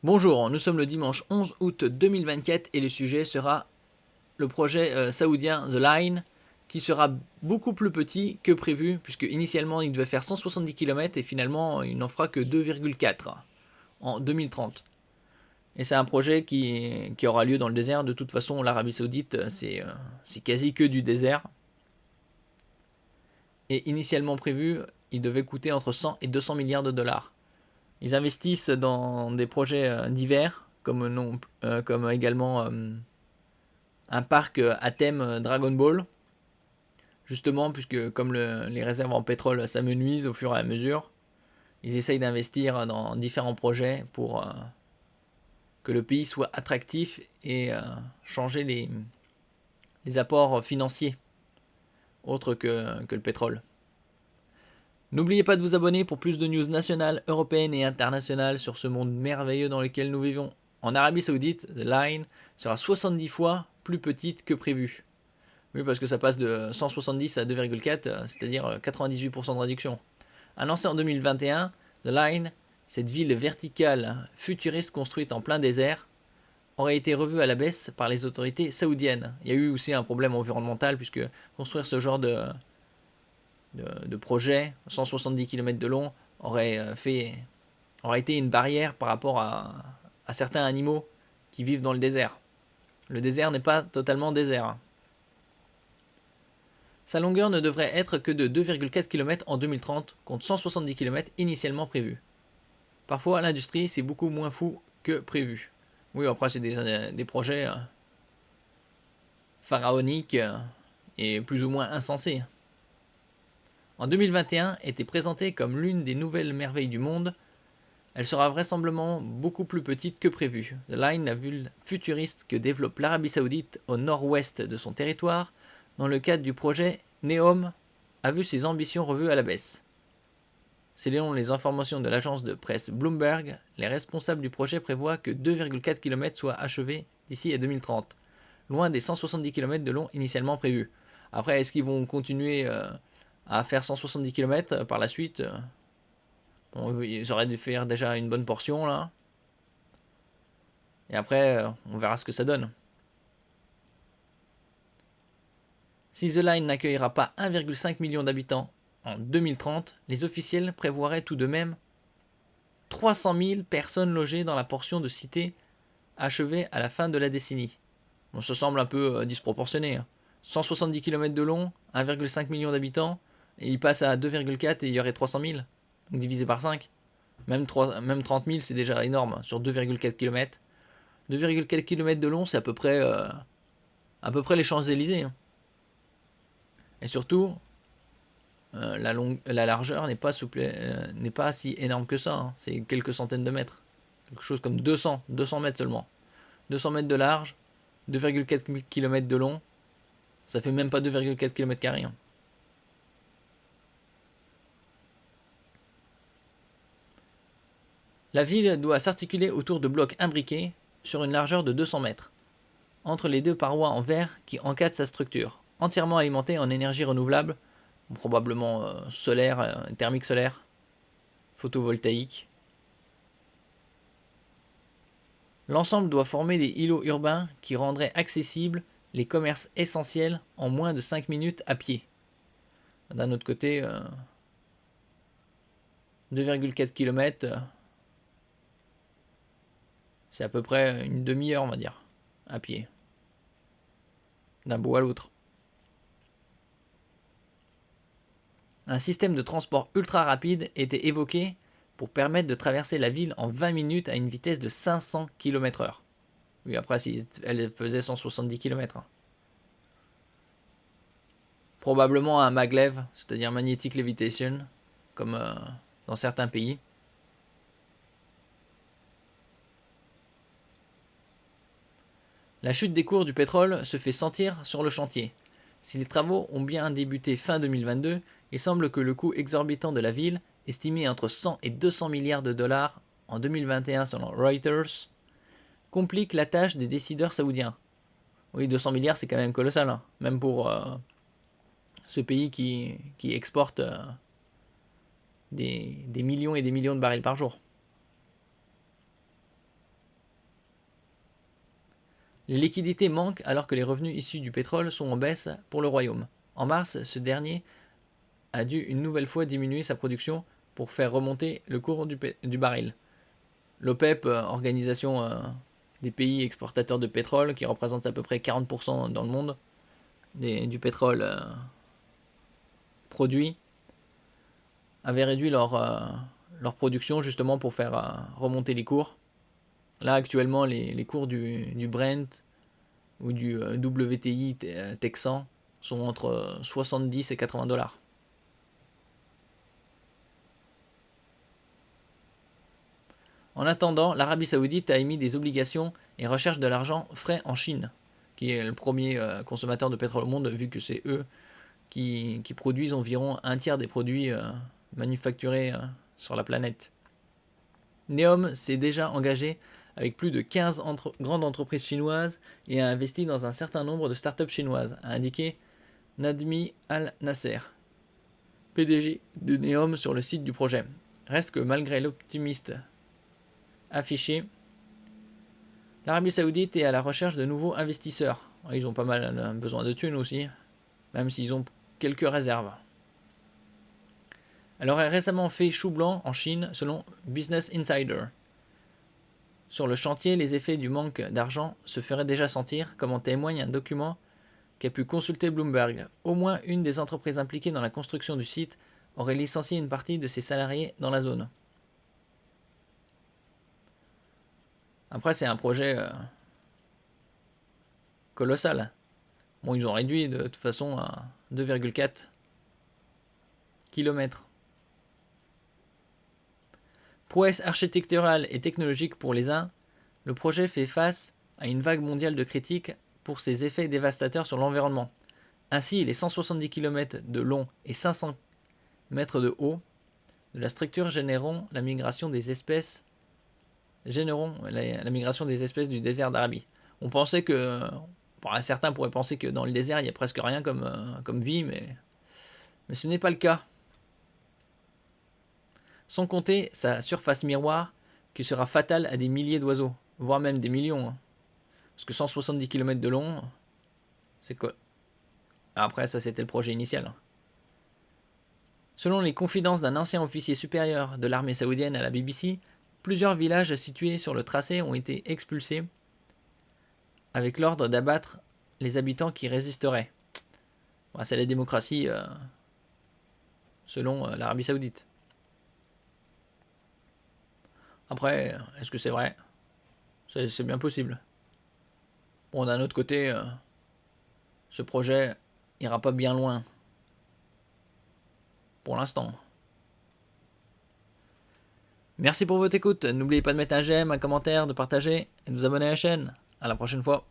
Bonjour, nous sommes le dimanche 11 août 2024 et le sujet sera le projet saoudien The Line qui sera beaucoup plus petit que prévu puisque initialement il devait faire 170 km et finalement il n'en fera que 2,4 en 2030. Et c'est un projet qui aura lieu dans le désert. De toute façon, l'Arabie Saoudite, c'est quasi que du désert. Et initialement prévu, il devait coûter entre 100 et 200 milliards de dollars. Ils investissent dans des projets divers, comme également un parc à thème Dragon Ball, justement, puisque comme les réserves en pétrole s'amenuisent au fur et à mesure, ils essayent d'investir dans différents projets pour que le pays soit attractif et changer les apports financiers, autres que le pétrole. N'oubliez pas de vous abonner pour plus de news nationales, européennes et internationales sur ce monde merveilleux dans lequel nous vivons. En Arabie Saoudite, The Line sera 70 fois plus petite que prévu. Oui, parce que ça passe de 170 à 2,4, c'est-à-dire 98% de réduction. Annoncé en 2021, The Line, cette ville verticale futuriste construite en plein désert, aurait été revue à la baisse par les autorités saoudiennes. Il y a eu aussi un problème environnemental puisque construire ce genre de projet, 170 km de long, aurait été une barrière par rapport à certains animaux qui vivent dans le désert. Le désert n'est pas totalement désert. Sa longueur ne devrait être que de 2,4 km en 2030 contre 170 km initialement prévus. Parfois, l'industrie, c'est beaucoup moins fou que prévu. Oui, après, c'est des projets pharaoniques et plus ou moins insensés. En 2021, était présentée comme l'une des nouvelles merveilles du monde. Elle sera vraisemblablement beaucoup plus petite que prévu. The Line, la ville futuriste que développe l'Arabie Saoudite au nord-ouest de son territoire, dans le cadre du projet NEOM, a vu ses ambitions revues à la baisse. Selon les informations de l'agence de presse Bloomberg, les responsables du projet prévoient que 2,4 km soient achevés d'ici à 2030, loin des 170 km de long initialement prévus. Après, est-ce qu'ils vont continuer à faire 170 km par la suite? Bon, ils auraient dû faire déjà une bonne portion là. Et après, on verra ce que ça donne. Si The Line n'accueillera pas 1,5 million d'habitants en 2030, les officiels prévoiraient tout de même 300 000 personnes logées dans la portion de cité achevée à la fin de la décennie. Bon, ça semble un peu disproportionné. 170 km de long, 1,5 million d'habitants, et il passe à 2,4 et il y aurait 300 000. Donc divisé par 5. Même 30 000, c'est déjà énorme sur 2,4 km. 2,4 km de long, c'est à peu près les Champs-Élysées. Et surtout, la largeur n'est pas si énorme que ça. C'est quelques centaines de mètres. Quelque chose comme 200 mètres seulement. 200 mètres de large, 2,4 km de long, ça fait même pas 2,4 km². La ville doit s'articuler autour de blocs imbriqués sur une largeur de 200 mètres, entre les deux parois en verre qui encadrent sa structure, entièrement alimentée en énergie renouvelable, probablement solaire, thermique solaire, photovoltaïque. L'ensemble doit former des îlots urbains qui rendraient accessibles les commerces essentiels en moins de 5 minutes à pied. D'un autre côté, 2,4 km, c'est à peu près une demi-heure, on va dire, à pied. D'un bout à l'autre. Un système de transport ultra rapide était évoqué pour permettre de traverser la ville en 20 minutes à une vitesse de 500 km/h. Oui, après, si elle faisait 170 km. Probablement un maglev, c'est-à-dire magnetic levitation, comme dans certains pays. La chute des cours du pétrole se fait sentir sur le chantier. Si les travaux ont bien débuté fin 2022, il semble que le coût exorbitant de la ville, estimé entre 100 et 200 milliards de dollars en 2021 selon Reuters, complique la tâche des décideurs saoudiens. Oui, 200 milliards, c'est quand même colossal, hein, même pour ce pays qui exporte des millions et des millions de barils par jour. Les liquidités manquent alors que les revenus issus du pétrole sont en baisse pour le royaume. En mars, ce dernier a dû une nouvelle fois diminuer sa production pour faire remonter le cours du baril. L'OPEP, organisation des pays exportateurs de pétrole, qui représente à peu près 40% dans le monde du pétrole produit, avait réduit leur production justement pour faire remonter les cours. Là actuellement les cours du Brent ou du WTI texan sont entre 70 et 80 dollars. En attendant, l'Arabie Saoudite a émis des obligations et recherche de l'argent frais en Chine, qui est le premier consommateur de pétrole au monde, vu que c'est eux qui produisent environ un tiers des produits manufacturés sur la planète. Neom s'est déjà engagé avec plus de 15 grandes entreprises chinoises et a investi dans un certain nombre de startups chinoises, a indiqué Nadmi Al-Nasser, PDG de Neom sur le site du projet. Reste que malgré l'optimiste affiché, l'Arabie Saoudite est à la recherche de nouveaux investisseurs. Ils ont pas mal besoin de thunes aussi, même s'ils ont quelques réserves. Elle aurait récemment fait chou blanc en Chine selon Business Insider. Sur le chantier, les effets du manque d'argent se feraient déjà sentir, comme en témoigne un document qu'a pu consulter Bloomberg. Au moins une des entreprises impliquées dans la construction du site aurait licencié une partie de ses salariés dans la zone. Après, c'est un projet colossal. Bon, ils ont réduit de toute façon à 2,4 km. Prouesse architecturale et technologique pour les uns, le projet fait face à une vague mondiale de critiques pour ses effets dévastateurs sur l'environnement. Ainsi, les 170 km de long et 500 mètres de haut de la structure généreront la migration des espèces du désert d'Arabie. On pensait que, certains pourraient penser que dans le désert il n'y a presque rien comme vie, mais ce n'est pas le cas. Sans compter sa surface miroir qui sera fatale à des milliers d'oiseaux, voire même des millions. Parce que 170 km de long, c'est quoi? Après, ça c'était le projet initial. Selon les confidences d'un ancien officier supérieur de l'armée saoudienne à la BBC, plusieurs villages situés sur le tracé ont été expulsés avec l'ordre d'abattre les habitants qui résisteraient. C'est la démocratie selon l'Arabie Saoudite. Après, est-ce que c'est vrai? C'est bien possible. Bon, d'un autre côté, ce projet ira pas bien loin. Pour l'instant. Merci pour votre écoute. N'oubliez pas de mettre un j'aime, un commentaire, de partager et de vous abonner à la chaîne. À la prochaine fois.